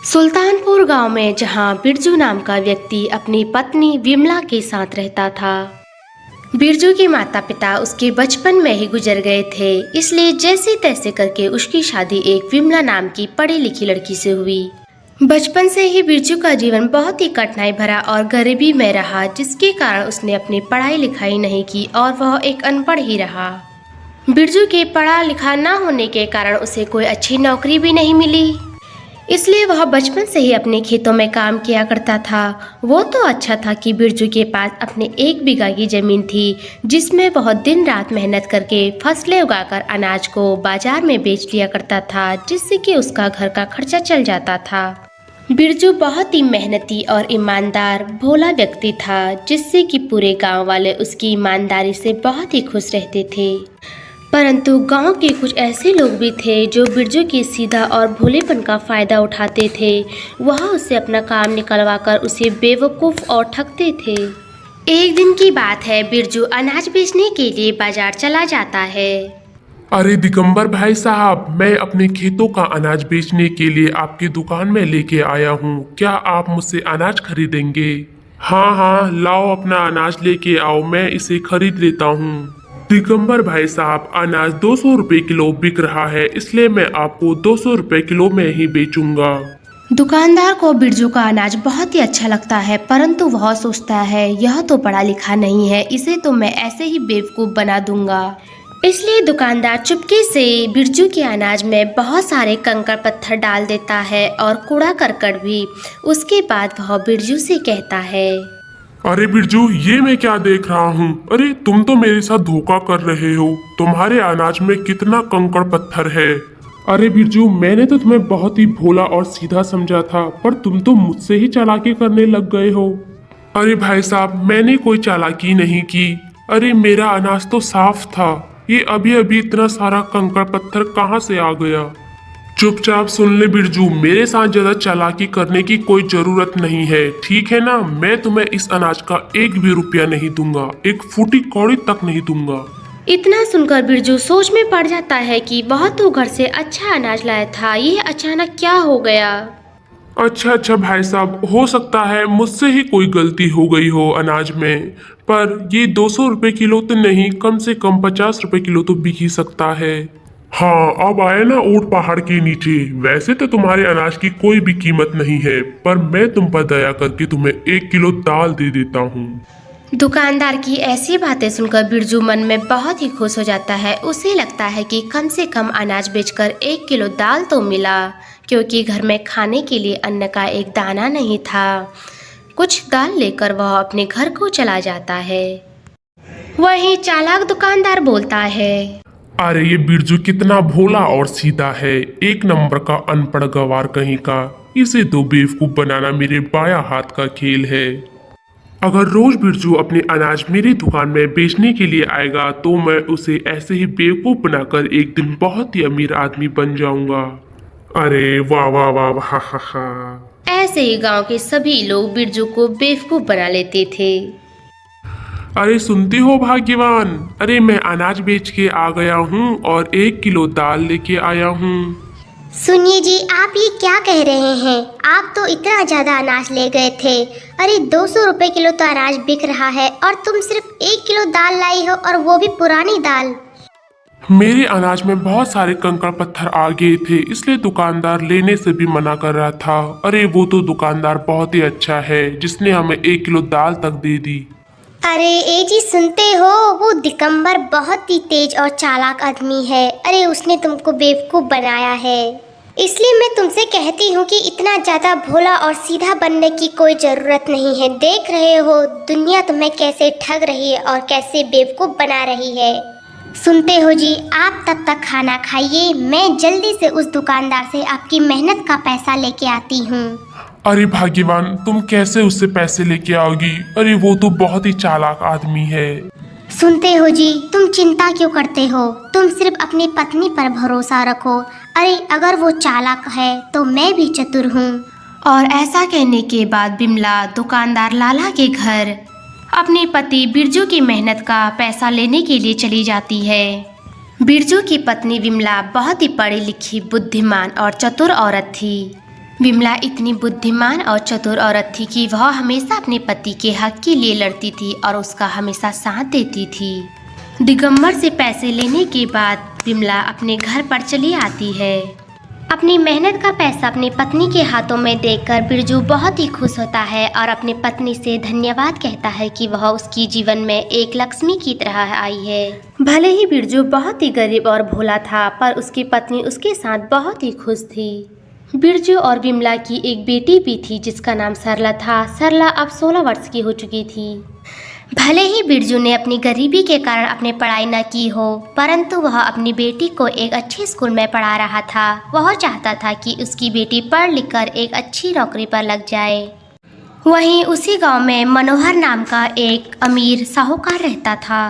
सुल्तानपुर गांव में जहां बिरजू नाम का व्यक्ति अपनी पत्नी विमला के साथ रहता था। बिरजू के माता पिता उसके बचपन में ही गुजर गए थे, इसलिए जैसे तैसे करके उसकी शादी एक विमला नाम की पढ़ी लिखी लड़की से हुई। बचपन से ही बिरजू का जीवन बहुत ही कठिनाई भरा और गरीबी में रहा, जिसके कारण उसने अपनी पढ़ाई लिखाई नहीं की और वह एक अनपढ़ ही रहा। बिरजू के पढ़ा लिखा न होने के कारण उसे कोई अच्छी नौकरी भी नहीं मिली, इसलिए वह बचपन से ही अपने खेतों में काम किया करता था। वो तो अच्छा था कि बिरजू के पास अपने 1 बीघा की जमीन थी, जिसमें वह दिन रात मेहनत करके फसलें उगाकर अनाज को बाजार में बेच लिया करता था, जिससे कि उसका घर का खर्चा चल जाता था। बिरजू बहुत ही मेहनती और ईमानदार भोला व्यक्ति था, जिससे कि पूरे गांव वाले उसकी ईमानदारी से बहुत ही खुश रहते थे। परंतु गांव के कुछ ऐसे लोग भी थे जो बिरजू के सीधा और भोलेपन का फ़ायदा उठाते थे। वह उससे अपना काम निकलवाकर उसे बेवकूफ़ और ठगते थे। एक दिन की बात है, बिरजू अनाज बेचने के लिए बाजार चला जाता है। अरे दिगंबर भाई साहब, मैं अपने खेतों का अनाज बेचने के लिए आपकी दुकान में लेके आया हूँ। क्या आप मुझसे अनाज खरीदेंगे? हाँ हाँ, लाओ अपना अनाज लेके आओ, मैं इसे खरीद लेता हूँ। दिगंबर भाई साहब, अनाज 200 रुपए किलो बिक रहा है, इसलिए मैं आपको 200 रुपए किलो में ही बेचूंगा। दुकानदार को बिरजू का अनाज बहुत ही अच्छा लगता है, परंतु वह सोचता है यह तो पढ़ा लिखा नहीं है, इसे तो मैं ऐसे ही बेवकूफ़ बना दूंगा। इसलिए दुकानदार चुपके से बिरजू के अनाज में बहुत सारे कंकड़ पत्थर डाल देता है और कूड़ा करकट भी। उसके बाद वह बिरजू से कहता है, अरे बिरजू, ये मैं क्या देख रहा हूँ? अरे तुम तो मेरे साथ धोखा कर रहे हो। तुम्हारे अनाज में कितना कंकड़ पत्थर है। अरे बिरजू, मैंने तो तुम्हें बहुत ही भोला और सीधा समझा था, पर तुम तो मुझसे ही चालाकी करने लग गए हो। अरे भाई साहब, मैंने कोई चालाकी नहीं की। अरे मेरा अनाज तो साफ था, ये अभी अभी इतना सारा कंकड़ पत्थर कहाँ से आ गया? चुपचाप सुन ले बिरजू, मेरे साथ ज्यादा चालाकी करने की कोई जरूरत नहीं है, ठीक है ना? मैं तुम्हें इस अनाज का 1 भी रुपया नहीं दूंगा, 1 फूटी कौड़ी तक नहीं दूंगा। इतना सुनकर बिरजू सोच में पड़ जाता है कि वह तो घर से अच्छा अनाज लाया था, ये अचानक क्या हो गया। अच्छा भाई साहब, हो सकता है मुझसे ही कोई गलती हो गई हो अनाज में, पर ये 200 रुपए किलो तो नहीं, कम से कम 50 रुपए किलो तो बिक ही सकता है। हाँ, अब आए ना ऊंट पहाड़ के नीचे। वैसे तो तुम्हारे अनाज की कोई भी कीमत नहीं है, पर मैं तुम पर दया करके तुम्हें 1 किलो दाल दे देता हूँ। दुकानदार की ऐसी बातें सुनकर बिरजू मन में बहुत ही खुश हो जाता है। उसे लगता है कि कम से कम अनाज बेचकर 1 किलो दाल तो मिला, क्योंकि घर में खाने के लिए अन्न का एक दाना नहीं था। कुछ दाल लेकर वह अपने घर को चला जाता है। वहीं चालाक दुकानदार बोलता है, अरे ये बिरजू कितना भोला और सीधा है, 1 नंबर का अनपढ़ गवार कहीं का। इसे तो बेवकूफ बनाना मेरे बायां हाथ का खेल है। अगर रोज बिरजू अपने अनाज मेरी दुकान में बेचने के लिए आएगा तो मैं उसे ऐसे ही बेवकूफ बनाकर एक दिन बहुत ही अमीर आदमी बन जाऊंगा। अरे वाह वाह वाह वाह, हा हा। ऐसे ही गांव के सभी लोग बिरजू को बेवकूफ बना लेते थे। अरे सुनते हो भाग्यवान, अरे मैं अनाज बेच के आ गया हूँ और 1 किलो दाल लेके आया हूँ। सुनिए जी, आप ये क्या कह रहे हैं? आप तो इतना ज्यादा अनाज ले गए थे। अरे 200 रुपए किलो तो अनाज बिक रहा है और तुम सिर्फ 1 किलो दाल लाई हो, और वो भी पुरानी दाल। मेरे अनाज में बहुत सारे कंकड़ पत्थर आ गए थे, इसलिए दुकानदार लेने से भी मना कर रहा था। अरे वो तो दुकानदार बहुत ही अच्छा है, जिसने हमें 1 किलो दाल तक दे दी। अरे ए जी, सुनते हो? वो दिगंबर बहुत ही तेज और चालाक आदमी है। अरे उसने तुमको बेवकूफ बनाया है, इसलिए मैं तुमसे कहती हूँ कि इतना ज्यादा भोला और सीधा बनने की कोई जरूरत नहीं है। देख रहे हो दुनिया तुम्हें कैसे ठग रही है और कैसे बेवकूफ बना रही है। सुनते हो जी, आप तब तक खाना खाइए, मैं जल्दी से उस दुकानदार से आपकी मेहनत का पैसा लेके आती हूँ। अरे भाग्यवान, तुम कैसे उससे पैसे लेके आओगी? अरे वो तो बहुत ही चालाक आदमी है। सुनते हो जी, तुम चिंता क्यों करते हो? तुम सिर्फ अपनी पत्नी पर भरोसा रखो। अरे अगर वो चालाक है तो मैं भी चतुर हूँ। और ऐसा कहने के बाद बिमला दुकानदार लाला के घर अपने पति बिरजू की मेहनत का पैसा लेने के लिए चली जाती है। बिरजू की पत्नी विमला बहुत ही पढ़ी लिखी, बुद्धिमान और चतुर औरत थी। विमला इतनी बुद्धिमान और चतुर औरत थी कि वह हमेशा अपने पति के हक के लिए लड़ती थी और उसका हमेशा साथ देती थी। दिगंबर से पैसे लेने के बाद विमला अपने घर पर चली आती है। अपनी मेहनत का पैसा अपनी पत्नी के हाथों में देखकर बिरजू बहुत ही खुश होता है और अपनी पत्नी से धन्यवाद कहता है कि वह उसकी जीवन में एक लक्ष्मी की तरह आई है। भले ही बिरजू बहुत ही गरीब और भोला था, पर उसकी पत्नी उसके साथ बहुत ही खुश थी। बिरजू और विमला की एक बेटी भी थी जिसका नाम सरला था। सरला अब 16 वर्ष की हो चुकी थी। भले ही बिरजू ने अपनी गरीबी के कारण अपनी पढ़ाई न की हो, परंतु वह अपनी बेटी को एक अच्छे स्कूल में पढ़ा रहा था। वह चाहता था कि उसकी बेटी पढ़ लिख कर एक अच्छी नौकरी पर लग जाए। वहीं उसी गांव में मनोहर नाम का एक अमीर साहूकार रहता था।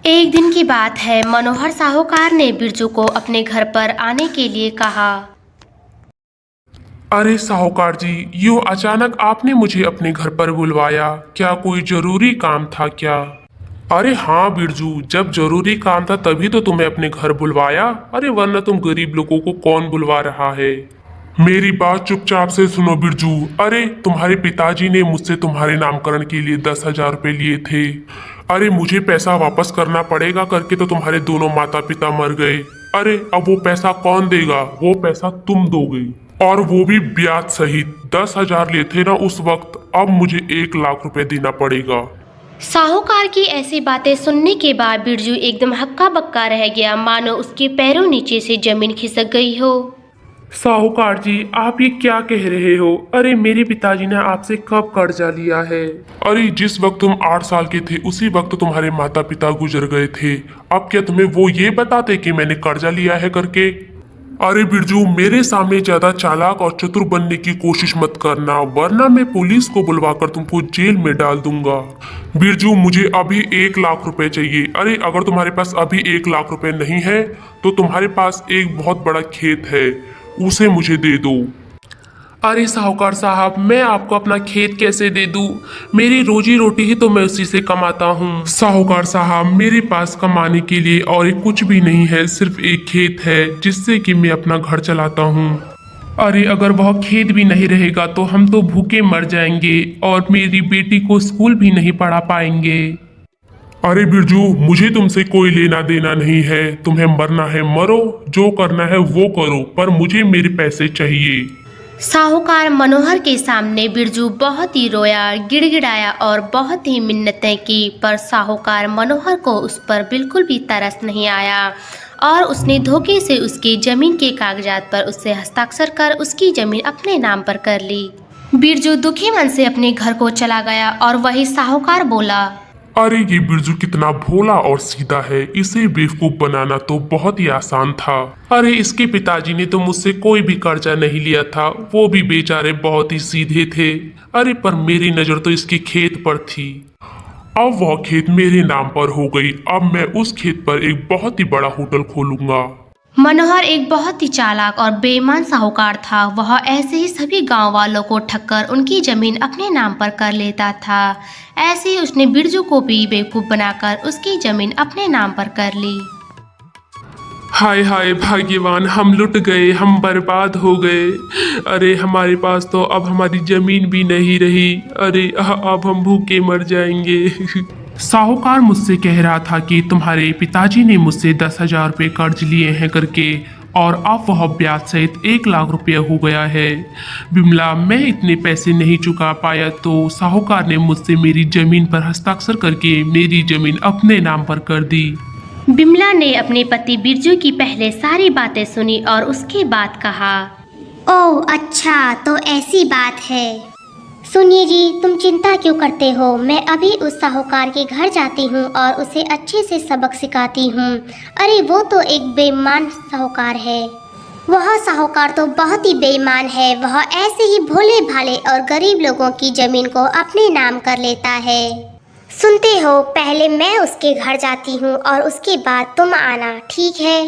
एक दिन की बात है, मनोहर साहूकार ने बिरजू को अपने घर पर आने के लिए कहा। अरे साहूकार जी, यूं अचानक आपने मुझे अपने घर पर बुलवाया, क्या कोई जरूरी काम था क्या? अरे हाँ बिरजू, जब जरूरी काम था तभी तो तुम्हें अपने घर बुलवाया। अरे वरना तुम गरीब लोगों को कौन बुलवा रहा है? मेरी बात चुपचाप से सुनो बिरजू। अरे तुम्हारे पिताजी ने मुझसे तुम्हारे नामकरण के लिए 10,000 रुपये लिए थे। अरे मुझे पैसा वापस करना पड़ेगा करके तो तुम्हारे दोनों माता पिता मर गए। अरे अब वो पैसा कौन देगा? वो पैसा तुम दोगे, और वो भी ब्याज सहित। 10,000 लिए थे ना उस वक्त, अब मुझे 1,00,000 रुपए देना पड़ेगा। साहूकार की ऐसी बातें सुनने के बाद बिरजू एकदम हक्का बक्का रह गया, मानो उसके पैरों नीचे से जमीन खिसक गई हो। साहूकार जी, आप ये क्या कह रहे हो? अरे मेरे पिताजी ने आपसे कब कर्जा लिया है? अरे जिस वक्त तुम 8 साल के थे उसी वक्त तुम्हारे माता पिता गुजर गए थे। अब क्या तुम्हें वो ये बताते कि मैंने कर्जा लिया है करके? अरे बिरजू, मेरे सामने ज्यादा चालाक और चतुर बनने की कोशिश मत करना, वरना मैं पुलिस को बुलवाकर तुमको जेल में डाल दूंगा। बिरजू, मुझे अभी 1,00,000 रुपए चाहिए। अरे अगर तुम्हारे पास अभी 1,00,000 रुपए नहीं है तो तुम्हारे पास एक बहुत बड़ा खेत है, उसे मुझे दे दो। अरे साहूकार साहब, मैं आपको अपना खेत कैसे दे दूं? मेरी रोजी रोटी ही तो मैं उसी से कमाता हूँ। साहूकार साहब, मेरे पास कमाने के लिए और एक कुछ भी नहीं है, सिर्फ एक खेत है जिससे कि मैं अपना घर चलाता हूँ। अरे अगर वह खेत भी नहीं रहेगा तो हम तो भूखे मर जाएंगे और मेरी बेटी को स्कूल भी नहीं पढ़ा पाएंगे। अरे बिरजू, मुझे तुमसे कोई लेना देना नहीं है। तुम्हें मरना है मरो, जो करना है वो करो, पर मुझे मेरे पैसे चाहिए। साहूकार मनोहर के सामने बिरजू बहुत ही रोया, गिड़गिड़ाया और बहुत ही मिन्नतें की, पर साहूकार मनोहर को उस पर बिल्कुल भी तरस नहीं आया और उसने धोखे से उसकी जमीन के कागजात पर उससे हस्ताक्षर कर उसकी जमीन अपने नाम पर कर ली। बिरजू दुखी मन से अपने घर को चला गया और वही साहूकार बोला। अरे ये बिरजू कितना भोला और सीधा है, इसे बेवकूफ बनाना तो बहुत ही आसान था। अरे इसके पिताजी ने तो मुझसे कोई भी कर्जा नहीं लिया था, वो भी बेचारे बहुत ही सीधे थे। अरे पर मेरी नजर तो इसके खेत पर थी। अब वह खेत मेरे नाम पर हो गई। अब मैं उस खेत पर एक बहुत ही बड़ा होटल खोलूंगा। मनोहर एक बहुत ही चालाक और बेईमान साहूकार था। वह ऐसे ही सभी गांव वालों को ठगकर उनकी जमीन अपने नाम पर कर लेता था। ऐसे ही उसने बिरजू को भी बेवकूफ बनाकर उसकी जमीन अपने नाम पर कर ली। हाय हाय भाग्यवान, हम लुट गए, हम बर्बाद हो गए। अरे हमारे पास तो अब हमारी जमीन भी नहीं रही। अरे अब हम भूखे मर जाएंगे। साहूकार मुझसे कह रहा था कि तुम्हारे पिताजी ने मुझसे 10,000 रुपये कर्ज लिए हैं करके, और अब वह ब्याज सहित 1,00,000 रुपये हो गया है। विमला, मैं इतने पैसे नहीं चुका पाया तो साहूकार ने मुझसे मेरी जमीन पर हस्ताक्षर करके मेरी जमीन अपने नाम पर कर दी। विमला ने अपने पति बिरजू की पहले सारी बातें सुनी और उसके बाद कहा, ओह अच्छा, तो ऐसी बात है। सुनिए जी, तुम चिंता क्यों करते हो? मैं अभी उस साहूकार के घर जाती हूँ और उसे अच्छे से सबक सिखाती हूँ। अरे वो तो एक बेईमान साहूकार है। वह साहूकार तो बहुत ही बेईमान है। वह ऐसे ही भोले भाले और गरीब लोगों की जमीन को अपने नाम कर लेता है। सुनते हो, पहले मैं उसके घर जाती हूँ और उसके बाद तुम आना, ठीक है?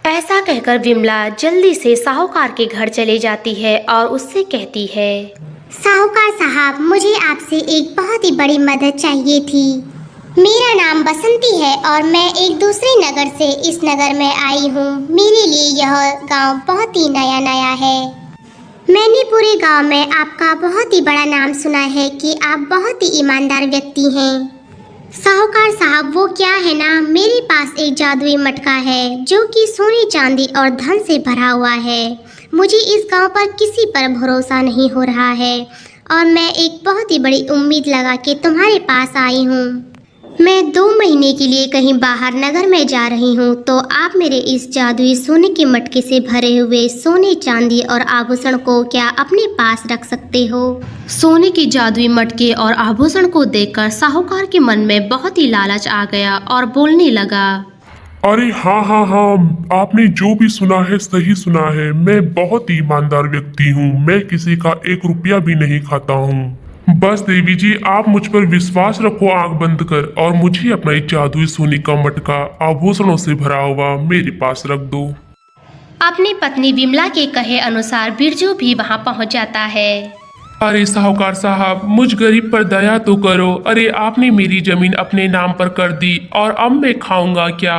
ऐसा कहकर विमला जल्दी से साहूकार के घर चली जाती है और उससे कहती है, साहूकार साहब, मुझे आपसे एक बहुत ही बड़ी मदद चाहिए थी। मेरा नाम बसंती है और मैं एक दूसरे नगर से इस नगर में आई हूँ। मेरे लिए यह गांव बहुत ही नया नया है। मैंने पूरे गांव में आपका बहुत ही बड़ा नाम सुना है कि आप बहुत ही ईमानदार व्यक्ति हैं। साहूकार साहब, वो क्या है ना, मेरे पास एक जादुई मटका है जो कि सोने चांदी और धन से भरा हुआ है। मुझे इस गांव पर किसी पर भरोसा नहीं हो रहा है और मैं एक बहुत ही बड़ी उम्मीद लगा के तुम्हारे पास आई हूँ। मैं 2 महीने के लिए कहीं बाहर नगर में जा रही हूँ, तो आप मेरे इस जादुई सोने के मटके से भरे हुए सोने चांदी और आभूषण को क्या अपने पास रख सकते हो? सोने की जादुई मटके और आभूषण को देखकर साहूकार के मन में बहुत ही लालच आ गया और बोलने लगा, अरे हाँ हाँ हाँ, आपने जो भी सुना है सही सुना है। मैं बहुत ही ईमानदार व्यक्ति हूँ। मैं किसी का 1 रुपया भी नहीं खाता हूँ। बस देवी जी, आप मुझ पर विश्वास रखो आंख बंद कर, और मुझे अपना एक जादुई सोने का मटका आभूषणों से भरा हुआ मेरे पास रख दो। अपनी पत्नी विमला के कहे अनुसार बिरजू भी वहां पहुंच जाता है। अरे साहूकार साहब, मुझ गरीब पर दया तो करो। अरे आपने मेरी जमीन अपने नाम पर कर दी और अब मैं खाऊंगा क्या?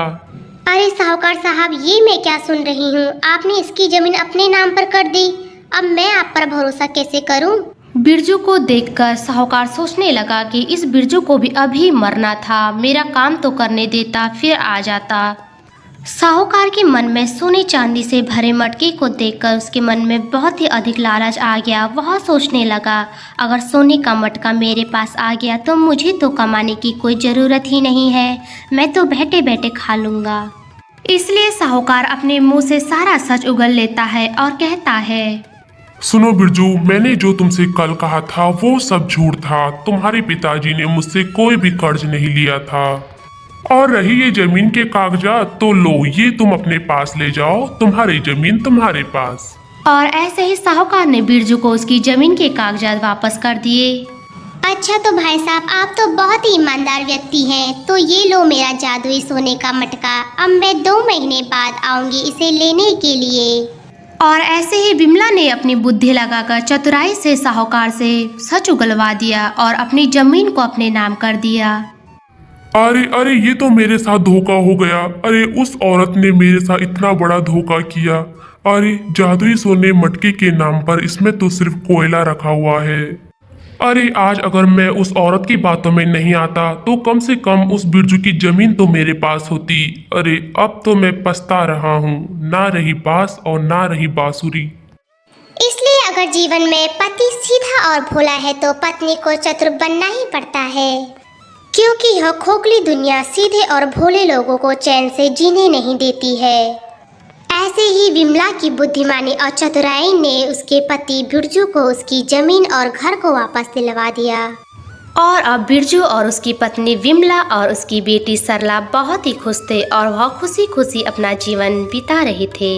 अरे साहूकार साहब, ये मैं क्या सुन रही हूँ? आपने इसकी जमीन अपने नाम पर कर दी, अब मैं आप पर भरोसा कैसे करूँ? बिरजू को देखकर साहूकार सोचने लगा कि इस बिरजू को भी अभी मरना था, मेरा काम तो करने देता फिर आ जाता। साहूकार के मन में सोने चांदी से भरे मटके को देखकर उसके मन में बहुत ही अधिक लालच आ गया। वह सोचने लगा, अगर सोने का मटका मेरे पास आ गया तो मुझे तो कमाने की कोई ज़रूरत ही नहीं है, मैं तो बैठे बैठे खा लूँगा। इसलिए साहूकार अपने मुंह से सारा सच उगल लेता है और कहता है, सुनो बिरजू, मैंने जो तुमसे कल कहा था वो सब झूठ था। तुम्हारे पिताजी ने मुझसे कोई भी कर्ज नहीं लिया था। और रही ये जमीन के कागजात, तो लो, ये तुम अपने पास ले जाओ, तुम्हारी जमीन तुम्हारे पास। और ऐसे ही साहूकार ने बिरजू को उसकी जमीन के कागजात वापस कर दिए। अच्छा तो भाई साहब, आप तो बहुत ही ईमानदार व्यक्ति हैं। तो ये लो मेरा जादुई सोने का मटका, अब मैं 2 महीने बाद आऊंगी इसे लेने के लिए। और ऐसे ही विमला ने अपनी बुद्धि लगाकर चतुराई से साहूकार से सच उगलवा दिया और अपनी जमीन को अपने नाम कर दिया। अरे अरे, ये तो मेरे साथ धोखा हो गया। अरे उस औरत ने मेरे साथ इतना बड़ा धोखा किया। अरे जादुई सोने मटके के नाम पर इसमें तो सिर्फ कोयला रखा हुआ है। अरे आज अगर मैं उस औरत की बातों में नहीं आता तो कम से कम उस बिरजू की जमीन तो मेरे पास होती। अरे अब तो मैं पछता रहा हूँ, ना रही बांस और ना रही बांसुरी। इसलिए अगर जीवन में पति सीधा और भोला है तो पत्नी को चतुर बनना ही पड़ता है, क्योंकि यह खोखली दुनिया सीधे और भोले लोगों को चैन से जीने नहीं देती है। ऐसे ही विमला की बुद्धिमानी और चतुराई ने उसके पति बिरजू को उसकी जमीन और घर को वापस दिलवा दिया। और अब बिरजू और उसकी पत्नी विमला और उसकी बेटी सरला बहुत ही खुश थे और वह खुशी खुशी अपना जीवन बिता रहे थे।